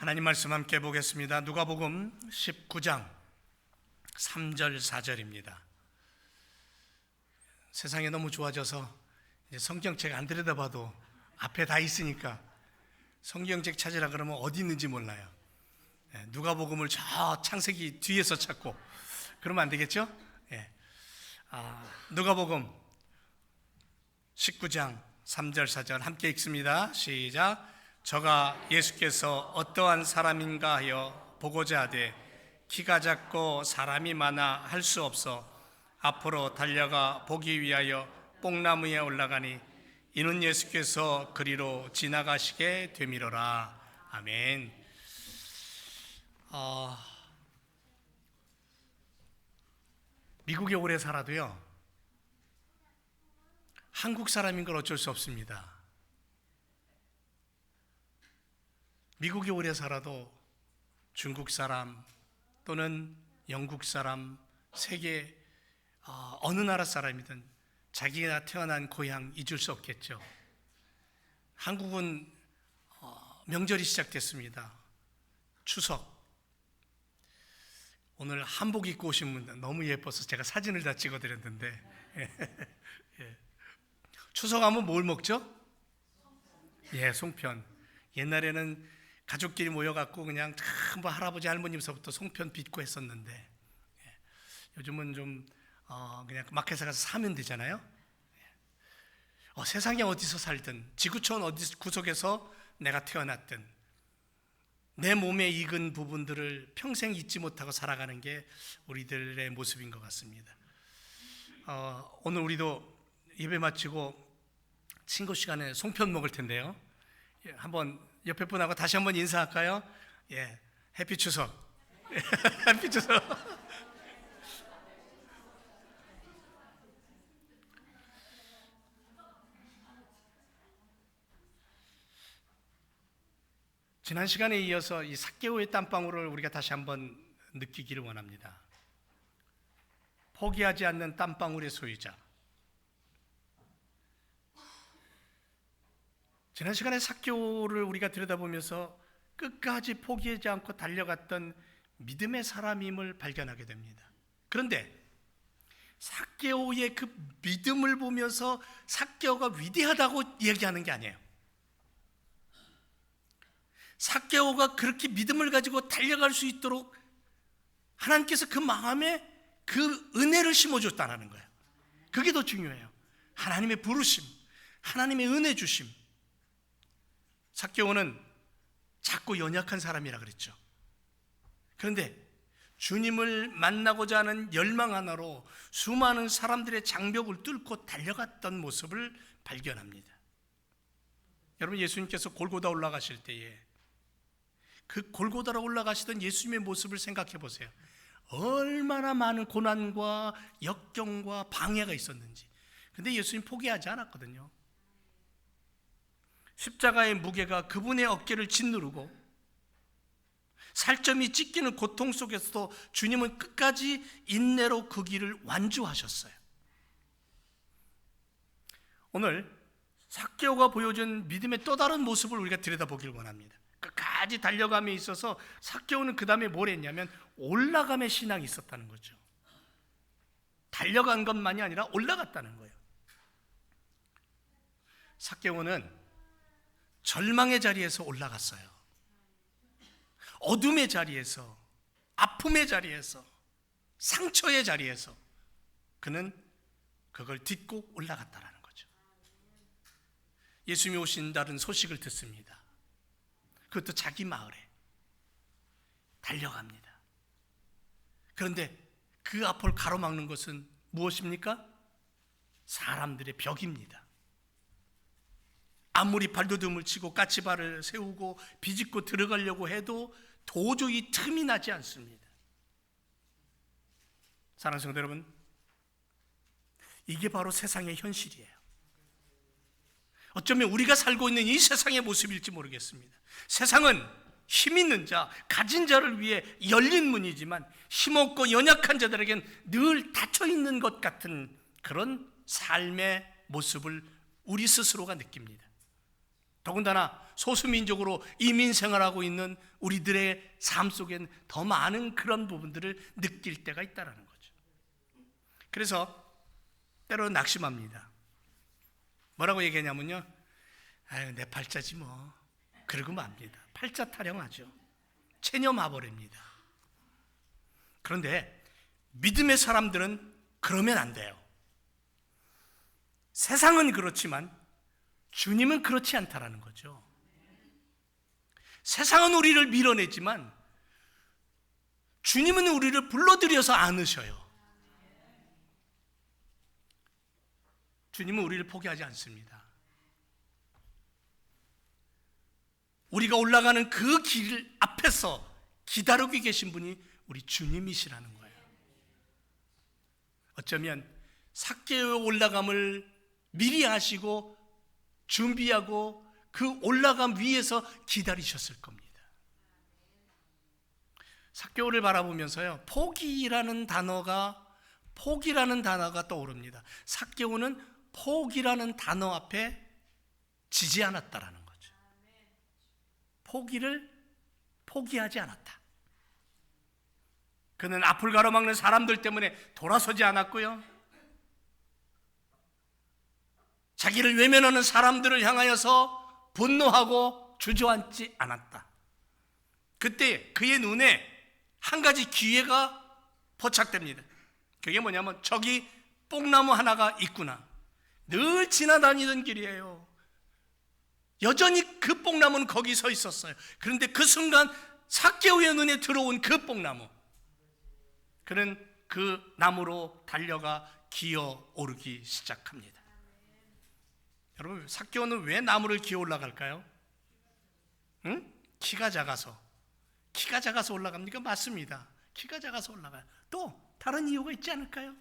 하나님 말씀 함께 보겠습니다. 누가복음 19장 3절 4절입니다. 세상이 너무 좋아져서 이제 성경책 안 들여다봐도 앞에 다 있으니까 성경책 찾으라 그러면 어디 있는지 몰라요. 누가복음을 저 창세기 뒤에서 찾고 그러면 안 되겠죠? 누가복음 19장 3절 4절 함께 읽습니다. 시작. 저가 예수께서 어떠한 사람인가 하여 보고자 하되 키가 작고 사람이 많아 할 수 없어 앞으로 달려가 보기 위하여 뽕나무에 올라가니 이는 예수께서 그리로 지나가시게 되미로라. 아멘. 미국에 오래 살아도요, 한국 사람인 걸 어쩔 수 없습니다. 미국에 오래 살아도 중국 사람 또는 영국 사람, 세계 어느 나라 사람이든 자기가 태어난 고향 잊을 수 없겠죠. 한국은 명절이 시작됐습니다. 추석. 오늘 한복 입고 오신 분들 너무 예뻐서 제가 사진을 다 찍어드렸는데 추석하면 뭘 먹죠? 송편. 옛날에는 가족끼리 모여갖고 그냥 전부 할아버지 할머님서부터 송편 빚고 했었는데 요즘은 좀 그냥 마켓에 가서 사면 되잖아요. 세상에 어디서 살든 지구촌 어디 구석에서 내가 태어났든 내 몸에 익은 부분들을 평생 잊지 못하고 살아가는 게 우리들의 모습인 것 같습니다. 오늘 우리도 예배 마치고 친구 시간에 송편 먹을 텐데요. 한번 옆에 분하고 다시 한번 인사할까요? 해피 추석. 해피 추석. 지난 시간에 이어서 이 삭개오의 땀방울을 우리가 다시 한번 느끼기를 원합니다. 포기하지 않는 땀방울의 소유자. 지난 시간에 삭개오를 우리가 들여다보면서 끝까지 포기하지 않고 달려갔던 믿음의 사람임을 발견하게 됩니다. 그런데 삭개오의 그 믿음을 보면서 삭개오가 위대하다고 얘기하는 게 아니에요. 삭개오가 그렇게 믿음을 가지고 달려갈 수 있도록 하나님께서 그 마음에 그 은혜를 심어줬다는 거예요. 그게 더 중요해요. 하나님의 부르심, 하나님의 은혜 주심. 삭개오는 작고 연약한 사람이라 그랬죠. 그런데 주님을 만나고자 하는 열망 하나로 수많은 사람들의 장벽을 뚫고 달려갔던 모습을 발견합니다. 여러분, 예수님께서 골고다 올라가실 때에 그 골고다로 올라가시던 예수님의 모습을 생각해 보세요. 얼마나 많은 고난과 역경과 방해가 있었는지. 근데 예수님 포기하지 않았거든요. 십자가의 무게가 그분의 어깨를 짓누르고 살점이 찢기는 고통 속에서도 주님은 끝까지 인내로 그 길을 완주하셨어요. 오늘 삭개오가 보여준 믿음의 또 다른 모습을 우리가 들여다보길 원합니다. 끝까지 달려감에 있어서 삭개오는 그 다음에 뭘 했냐면 올라감의 신앙이 있었다는 거죠. 달려간 것만이 아니라 올라갔다는 거예요. 삭개오는 절망의 자리에서 올라갔어요. 어둠의 자리에서, 아픔의 자리에서, 상처의 자리에서 그는 그걸 딛고 올라갔다는 거죠. 예수님이 오신다는 소식을 듣습니다. 그것도 자기 마을에 달려갑니다. 그런데 그 앞을 가로막는 것은 무엇입니까? 사람들의 벽입니다. 아무리 발돋움을 치고 까치발을 세우고 비집고 들어가려고 해도 도저히 틈이 나지 않습니다. 사랑하는 성도 여러분, 이게 바로 세상의 현실이에요. 어쩌면 우리가 살고 있는 이 세상의 모습일지 모르겠습니다. 세상은 힘 있는 자, 가진 자를 위해 열린 문이지만 힘없고 연약한 자들에겐 늘 닫혀 있는 것 같은 그런 삶의 모습을 우리 스스로가 느낍니다. 더군다나 소수민족으로 이민 생활하고 있는 우리들의 삶 속엔 더 많은 그런 부분들을 느낄 때가 있다는 거죠. 그래서 때로는 낙심합니다. 뭐라고 얘기하냐면요, 아유, 내 팔자지 뭐, 그러고 맙니다. 팔자 타령하죠. 체념해버립니다. 그런데 믿음의 사람들은 그러면 안 돼요. 세상은 그렇지만 주님은 그렇지 않다라는 거죠. 세상은 우리를 밀어내지만 주님은 우리를 불러들여서 안으셔요. 주님은 우리를 포기하지 않습니다. 우리가 올라가는 그 길 앞에서 기다리고 계신 분이 우리 주님이시라는 거예요. 어쩌면 삭개오의 올라감을 미리 하시고 준비하고 그 올라감 위에서 기다리셨을 겁니다. 삭개오를 바라보면서요, 포기라는 단어가 떠오릅니다. 삭개오는 포기라는 단어 앞에 지지 않았다라는 거죠. 포기를 포기하지 않았다. 그는 앞을 가로막는 사람들 때문에 돌아서지 않았고요, 자기를 외면하는 사람들을 향하여서 분노하고 주저앉지 않았다. 그때 그의 눈에 한 가지 기회가 포착됩니다. 그게 뭐냐면, 저기 뽕나무 하나가 있구나. 늘 지나다니던 길이에요. 여전히 그 뽕나무는 거기 서 있었어요. 그런데 그 순간 삭개오의 눈에 들어온 그 뽕나무, 그는 그 나무로 달려가 기어 오르기 시작합니다. 여러분, 삭개오는 왜 나무를 기어 올라갈까요? 키가 작아서 올라갑니까? 맞습니다. 키가 작아서 올라가요. 또 다른 이유가 있지 않을까요?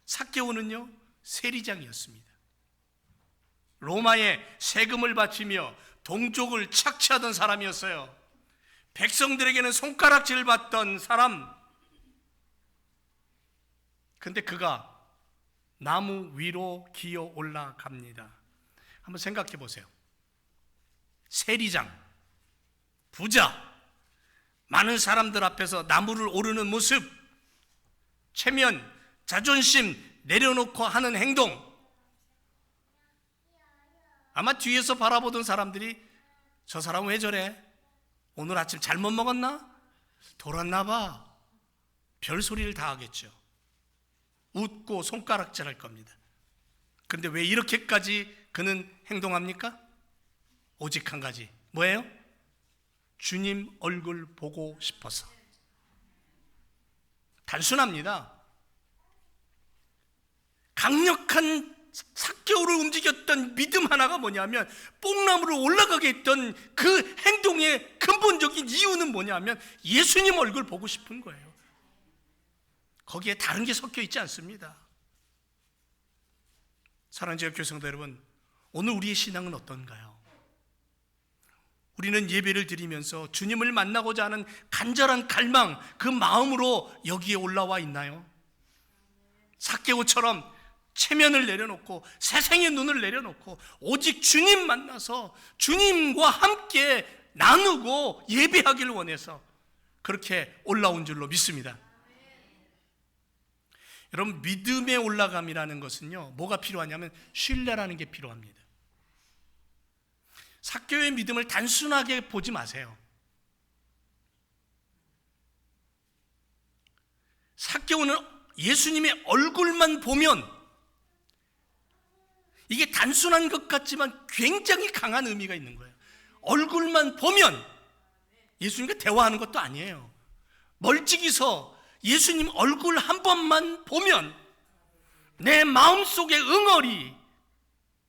삭개오는요, 세리장이었습니다. 로마에 세금을 바치며 동족을 착취하던 사람이었어요. 백성들에게는 손가락질을 받던 사람. 근데 그가 나무 위로 기어 올라갑니다. 한번 생각해 보세요. 세리장, 부자, 많은 사람들 앞에서 나무를 오르는 모습, 체면, 자존심 내려놓고 하는 행동. 아마 뒤에서 바라보던 사람들이, 저 사람 왜 저래? 오늘 아침 잘못 먹었나? 돌았나 봐. 별소리를 다 하겠죠. 웃고 손가락질 할 겁니다. 그런데 왜 이렇게까지 그는 행동합니까? 오직 한 가지. 뭐예요? 주님 얼굴 보고 싶어서. 단순합니다. 강력한 삭개오를 움직였던 믿음 하나가 뭐냐면, 뽕나무로 올라가게 했던 그 행동의 근본적인 이유는 뭐냐면, 예수님 얼굴 보고 싶은 거예요. 거기에 다른 게 섞여 있지 않습니다. 사랑하는 제가 교성도 여러분, 오늘 우리의 신앙은 어떤가요? 우리는 예배를 드리면서 주님을 만나고자 하는 간절한 갈망, 그 마음으로 여기에 올라와 있나요? 삭개오처럼 체면을 내려놓고 세상의 눈을 내려놓고 오직 주님 만나서 주님과 함께 나누고 예배하기를 원해서 그렇게 올라온 줄로 믿습니다. 여러분, 믿음의 올라감이라는 것은요, 뭐가 필요하냐면 신뢰라는 게 필요합니다. 삭개오의 믿음을 단순하게 보지 마세요. 삭개오는 예수님의 얼굴만 보면, 이게 단순한 것 같지만 굉장히 강한 의미가 있는 거예요. 얼굴만 보면, 예수님과 대화하는 것도 아니에요. 멀찍이서 예수님 얼굴 한 번만 보면 내 마음속의 응어리,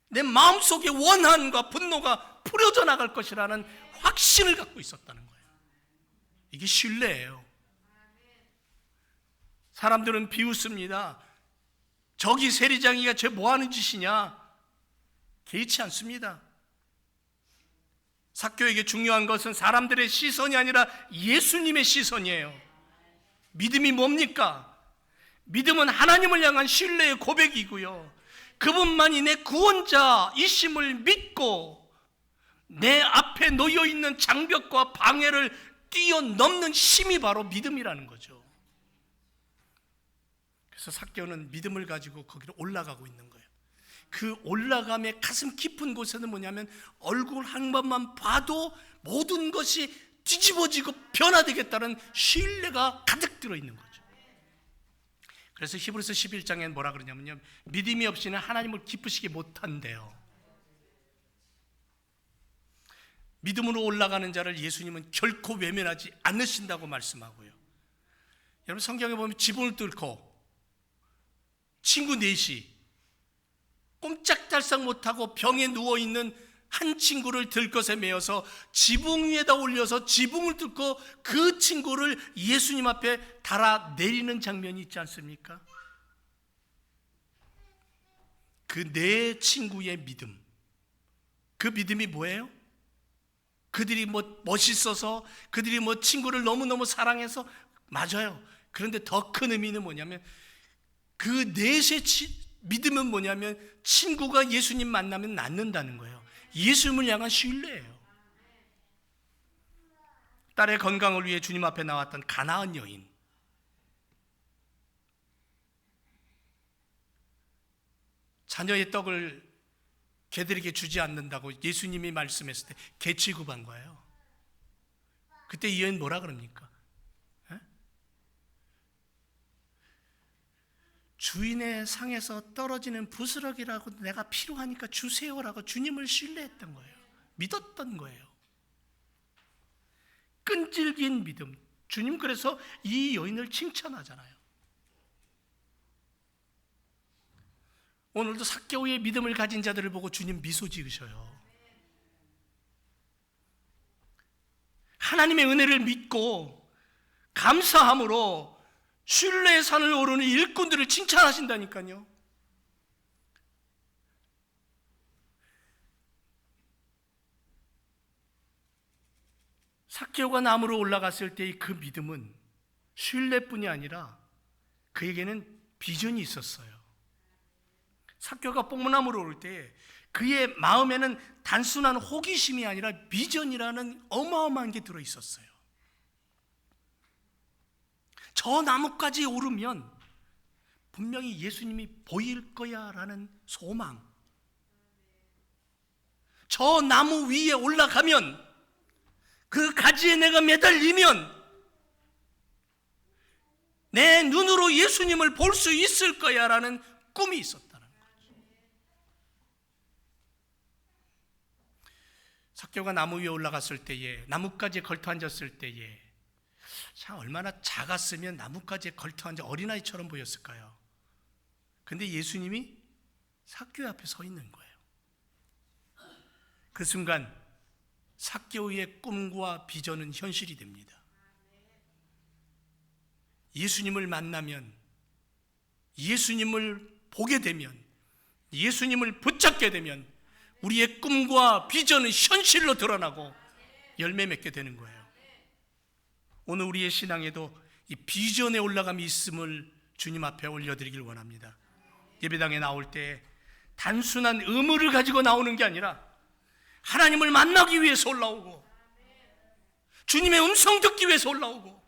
내 마음속의 원한과 분노가 풀어져 나갈 것이라는 확신을 갖고 있었다는 거예요. 이게 신뢰예요. 사람들은 비웃습니다. 저기 세리장이가 쟤 뭐하는 짓이냐? 개의치 않습니다. 삭개오에게 중요한 것은 사람들의 시선이 아니라 예수님의 시선이에요. 믿음이 뭡니까? 믿음은 하나님을 향한 신뢰의 고백이고요, 그분만이 내 구원자이심을 믿고 내 앞에 놓여 있는 장벽과 방해를 뛰어넘는 힘이 바로 믿음이라는 거죠. 그래서 삭개오는 믿음을 가지고 거기로 올라가고 있는 거예요. 그 올라감의 가슴 깊은 곳에는 뭐냐면 얼굴 한 번만 봐도 모든 것이 뒤집어지고 변화되겠다는 신뢰가 가득 들어있는 거죠. 그래서 히브리서 11장에 뭐라 그러냐면요, 믿음이 없이는 하나님을 기쁘시게 못한대요. 믿음으로 올라가는 자를 예수님은 결코 외면하지 않으신다고 말씀하고요. 여러분 성경에 보면 지붕을 뚫고 친구 넷이 꼼짝달싹 못하고 병에 누워있는 한 친구를 들것에 메어서 지붕 위에다 올려서 지붕을 뚫고 그 친구를 예수님 앞에 달아 내리는 장면이 있지 않습니까? 그 네 친구의 믿음, 그 믿음이 뭐예요? 그들이 뭐 멋있어서, 그들이 뭐 친구를 너무너무 사랑해서, 맞아요. 그런데 더 큰 의미는 뭐냐면 그 넷의 믿음은 뭐냐면 친구가 예수님 만나면 낫는다는 거예요. 예수님을 향한 신뢰예요. 딸의 건강을 위해 주님 앞에 나왔던 가나안 여인, 자녀의 떡을 개들에게 주지 않는다고 예수님이 말씀했을 때 개 취급한 거예요. 그때 이 여인 뭐라 그럽니까? 주인의 상에서 떨어지는 부스러기라고 내가 필요하니까 주세요라고 주님을 신뢰했던 거예요. 믿었던 거예요. 끈질긴 믿음. 주님 그래서 이 여인을 칭찬하잖아요. 오늘도 삭개오의 믿음을 가진 자들을 보고 주님 미소 지으셔요. 하나님의 은혜를 믿고 감사함으로 신뢰의 산을 오르는 일꾼들을 칭찬하신다니까요. 삭개오가 나무로 올라갔을 때의 그 믿음은 신뢰뿐이 아니라 그에게는 비전이 있었어요. 삭개오가 뽕나무로 오를 때 그의 마음에는 단순한 호기심이 아니라 비전이라는 어마어마한 게 들어있었어요. 저 나무까지 오르면 분명히 예수님이 보일 거야 라는 소망, 저 나무 위에 올라가면 그 가지에 내가 매달리면 내 눈으로 예수님을 볼 수 있을 거야 라는 꿈이 있었다는 거죠. 삭개오가 나무 위에 올라갔을 때에, 나뭇가지에 걸터 앉았을 때에 참 얼마나 작았으면 나뭇가지에 걸터 앉아 어린아이처럼 보였을까요? 근데 예수님이 삭개오 앞에 서 있는 거예요. 그 순간 삭개오의 꿈과 비전은 현실이 됩니다. 예수님을 만나면, 예수님을 보게 되면, 예수님을 붙잡게 되면 우리의 꿈과 비전은 현실로 드러나고 열매 맺게 되는 거예요. 오늘 우리의 신앙에도 이 비전에 올라감이 있음을 주님 앞에 올려드리길 원합니다. 예배당에 나올 때 단순한 의무를 가지고 나오는 게 아니라 하나님을 만나기 위해서 올라오고, 주님의 음성 듣기 위해서 올라오고,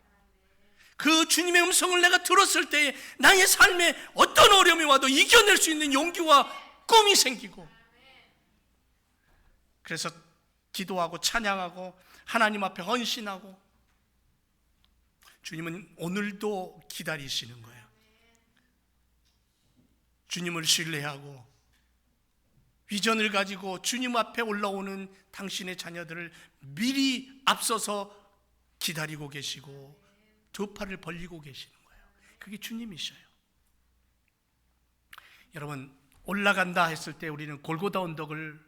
그 주님의 음성을 내가 들었을 때 나의 삶에 어떤 어려움이 와도 이겨낼 수 있는 용기와 꿈이 생기고, 그래서 기도하고 찬양하고 하나님 앞에 헌신하고, 주님은 오늘도 기다리시는 거예요. 주님을 신뢰하고 비전을 가지고 주님 앞에 올라오는 당신의 자녀들을 미리 앞서서 기다리고 계시고 두 팔을 벌리고 계시는 거예요. 그게 주님이셔요. 여러분, 올라간다 했을 때 우리는 골고다 언덕을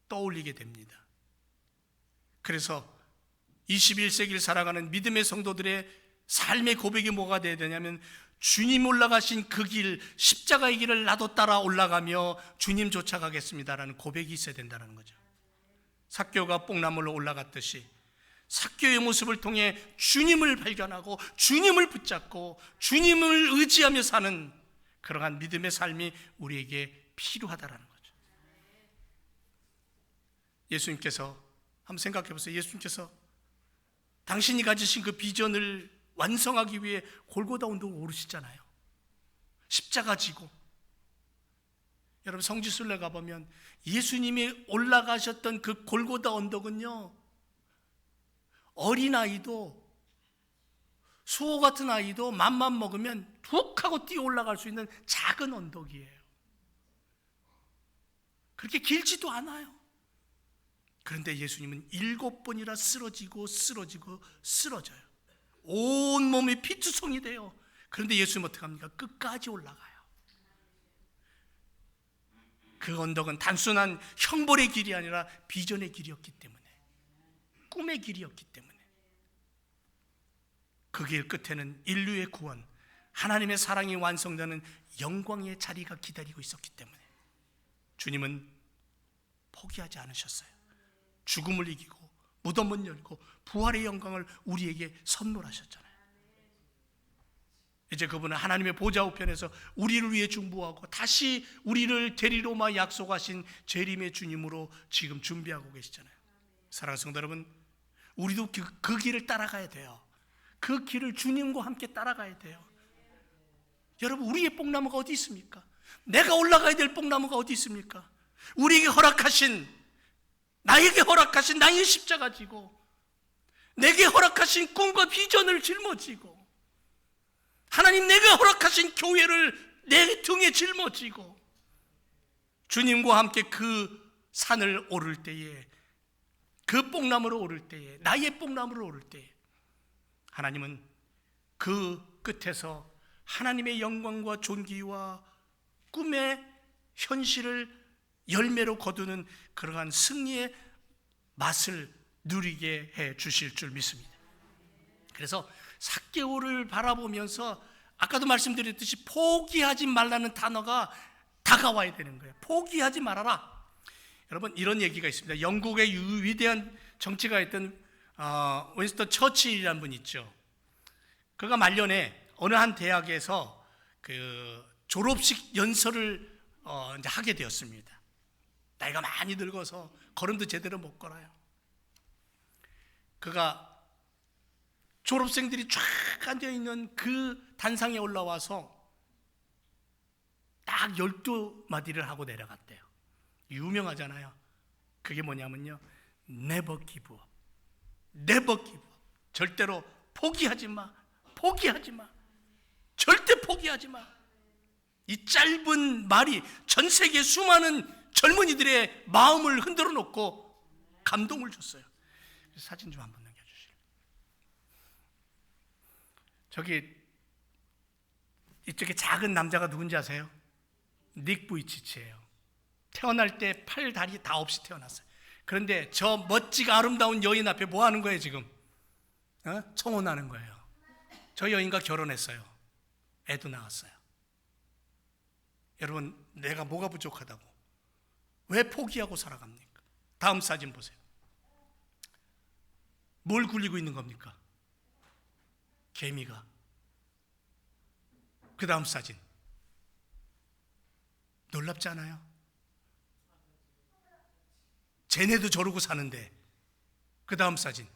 떠올리게 됩니다. 그래서 21세기를 살아가는 믿음의 성도들의 삶의 고백이 뭐가 되어야 되냐면, 주님 올라가신 그 길, 십자가의 길을 나도 따라 올라가며 주님 쫓아가겠습니다라는 고백이 있어야 된다는 거죠. 삭개오가 뽕나무로 올라갔듯이 삭개오의 모습을 통해 주님을 발견하고 주님을 붙잡고 주님을 의지하며 사는 그러한 믿음의 삶이 우리에게 필요하다라는 거죠. 예수님께서 한번 생각해 보세요. 예수님께서 당신이 가지신 그 비전을 완성하기 위해 골고다 언덕을 오르시잖아요. 십자가 지고. 여러분 성지순례 가보면 예수님이 올라가셨던 그 골고다 언덕은요, 어린아이도, 수호 같은 아이도 맘만 먹으면 툭 하고 뛰어 올라갈 수 있는 작은 언덕이에요. 그렇게 길지도 않아요. 그런데 예수님은 7번이나 쓰러져요. 온몸이 피투성이 돼요. 그런데 예수님은 어떻게 합니까? 끝까지 올라가요. 그 언덕은 단순한 형벌의 길이 아니라 비전의 길이었기 때문에, 꿈의 길이었기 때문에, 그 길 끝에는 인류의 구원, 하나님의 사랑이 완성되는 영광의 자리가 기다리고 있었기 때문에 주님은 포기하지 않으셨어요. 죽음을 이기고 무덤을 열고 부활의 영광을 우리에게 선물하셨잖아요. 이제 그분은 하나님의 보좌 우편에서 우리를 위해 중보하고 다시 우리를 데리러 마 약속하신 재림의 주님으로 지금 준비하고 계시잖아요. 사랑하는 성도 여러분, 우리도 그 길을 따라가야 돼요. 그 길을 주님과 함께 따라가야 돼요. 여러분, 우리의 뽕나무가 어디 있습니까? 내가 올라가야 될 뽕나무가 어디 있습니까? 우리에게 허락하신, 나에게 허락하신 나의 십자가 지고, 내게 허락하신 꿈과 비전을 짊어지고, 하나님 내가 허락하신 교회를 내 등에 짊어지고 주님과 함께 그 산을 오를 때에, 그 뽕나무를 오를 때에, 나의 뽕나무를 오를 때에 하나님은 그 끝에서 하나님의 영광과 존귀와 꿈의 현실을 열매로 거두는 그러한 승리의 맛을 누리게 해 주실 줄 믿습니다. 그래서 삭개오를 바라보면서 아까도 말씀드렸듯이 포기하지 말라는 단어가 다가와야 되는 거예요. 포기하지 말아라. 여러분, 이런 얘기가 있습니다. 영국의 위대한 정치가였던 윈스턴 처칠이라는 분이 있죠. 그가 말년에 어느 한 대학에서 그 졸업식 연설을 이제 하게 되었습니다. 나이가 많이 늙어서 걸음도 제대로 못 걸어요. 그가 졸업생들이 쫙 앉아있는 그 단상에 올라와서 딱 12마디를 하고 내려갔대요. 유명하잖아요. 그게 뭐냐면요, Never give up. Never give up. 절대로 포기하지 마. 포기하지 마. 절대 포기하지 마. 이 짧은 말이 전 세계 수많은 젊은이들의 마음을 흔들어 놓고 감동을 줬어요. 사진 좀 한번 넘겨주실래요? 저기 이쪽에 작은 남자가 누군지 아세요? 닉 부이치치예요. 태어날 때 팔, 다리 다 없이 태어났어요. 그런데 저 멋지고 아름다운 여인 앞에 뭐 하는 거예요 지금? 청혼하는 거예요. 저 여인과 결혼했어요. 애도 낳았어요. 여러분, 내가 뭐가 부족하다고 왜 포기하고 살아갑니까? 다음 사진 보세요. 뭘 굴리고 있는 겁니까? 개미가. 그 다음 사진. 놀랍지 않아요? 쟤네도 저러고 사는데. 그 다음 사진.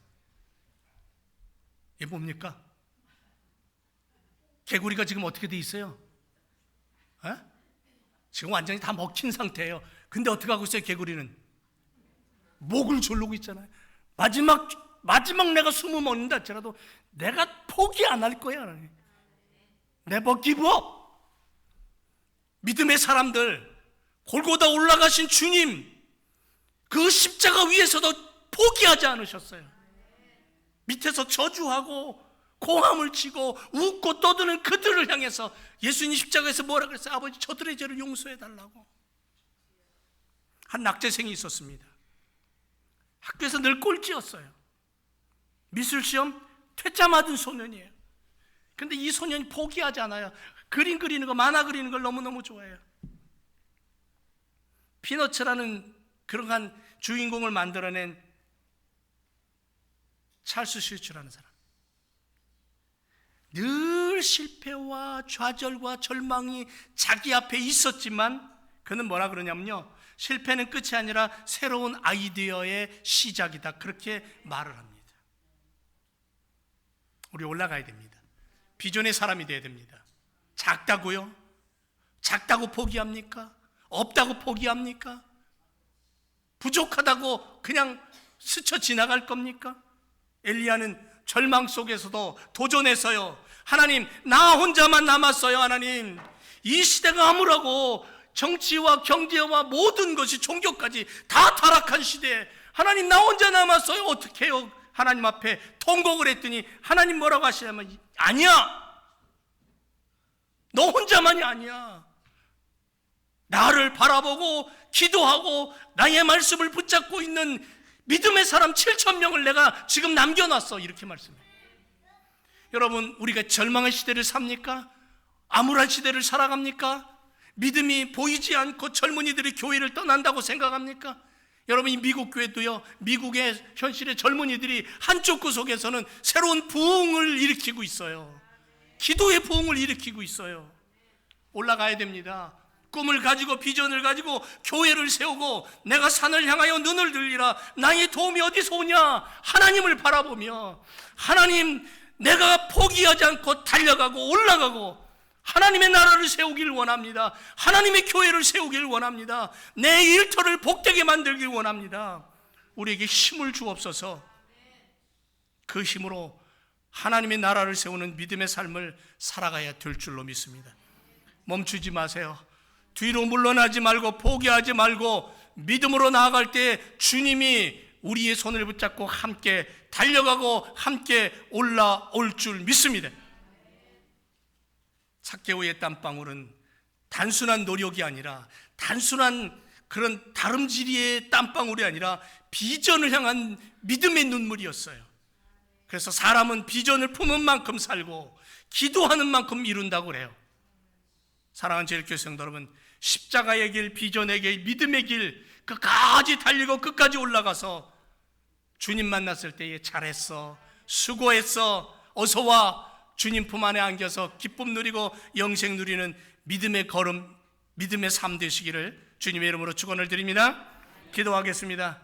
이게 뭡니까? 개구리가 지금 어떻게 돼 있어요? 지금 완전히 다 먹힌 상태예요. 근데 어떻게 하고 있어요? 개구리는 목을 조르고 있잖아요. 마지막 내가 숨을 먹는다 할지라도 내가 포기 안 할 거야. Never give up. 믿음의 사람들, 골고다 올라가신 주님, 그 십자가 위에서도 포기하지 않으셨어요. 밑에서 저주하고 고함을 치고 웃고 떠드는 그들을 향해서 예수님 십자가에서 뭐라 그랬어요? 아버지, 저들의 죄를 용서해 달라고. 한 낙제생이 있었습니다. 학교에서 늘 꼴찌였어요. 미술시험 퇴짜 맞은 소년이에요. 근데 이 소년이 포기하지 않아요. 그림 그리는 거, 만화 그리는 걸 너무너무 좋아해요. 피너츠라는 그러한 주인공을 만들어낸 찰스 슈츠라는 사람. 늘 실패와 좌절과 절망이 자기 앞에 있었지만 그는 뭐라 그러냐면요, 실패는 끝이 아니라 새로운 아이디어의 시작이다. 그렇게 말을 합니다. 우리 올라가야 됩니다. 비전의 사람이 되어야 됩니다. 작다고요? 작다고 포기합니까? 없다고 포기합니까? 부족하다고 그냥 스쳐 지나갈 겁니까? 엘리야는 절망 속에서도 도전해서요, 하나님, 나 혼자만 남았어요. 하나님, 이 시대가 암울하고 정치와 경제와 모든 것이 종교까지 다 타락한 시대에 하나님, 나 혼자 남았어요. 어떻게 해요? 하나님 앞에 통곡을 했더니 하나님 뭐라고 하시냐면, 아니야, 너 혼자만이 아니야. 나를 바라보고 기도하고 나의 말씀을 붙잡고 있는 믿음의 사람 7,000명을 내가 지금 남겨놨어. 이렇게 말씀해요. 여러분, 우리가 절망의 시대를 삽니까? 암울한 시대를 살아갑니까? 믿음이 보이지 않고 젊은이들이 교회를 떠난다고 생각합니까? 여러분, 이 미국 교회도요, 미국의 현실의 젊은이들이 한쪽 구석에서는 새로운 부흥을 일으키고 있어요. 기도의 부흥을 일으키고 있어요. 올라가야 됩니다. 꿈을 가지고 비전을 가지고 교회를 세우고 내가 산을 향하여 눈을 들리라. 나의 도움이 어디서 오냐? 하나님을 바라보며, 하나님, 내가 포기하지 않고 달려가고 올라가고 하나님의 나라를 세우길 원합니다. 하나님의 교회를 세우길 원합니다. 내 일터를 복되게 만들길 원합니다. 우리에게 힘을 주옵소서. 그 힘으로 하나님의 나라를 세우는 믿음의 삶을 살아가야 될 줄로 믿습니다. 멈추지 마세요. 뒤로 물러나지 말고 포기하지 말고 믿음으로 나아갈 때 주님이 우리의 손을 붙잡고 함께 달려가고 함께 올라올 줄 믿습니다. 삭개오의 땀방울은 단순한 노력이 아니라, 단순한 그런 다름질이의 땀방울이 아니라 비전을 향한 믿음의 눈물이었어요. 그래서 사람은 비전을 품은 만큼 살고 기도하는 만큼 이룬다고 그래요. 사랑하는 제일교회 성도 여러분, 십자가의 길, 비전의 길, 믿음의 길 끝까지 달리고 끝까지 올라가서 주님 만났을 때에 잘했어, 수고했어, 어서와, 주님 품 안에 안겨서 기쁨 누리고 영생 누리는 믿음의 걸음, 믿음의 삶 되시기를 주님의 이름으로 축원을 드립니다. 기도하겠습니다.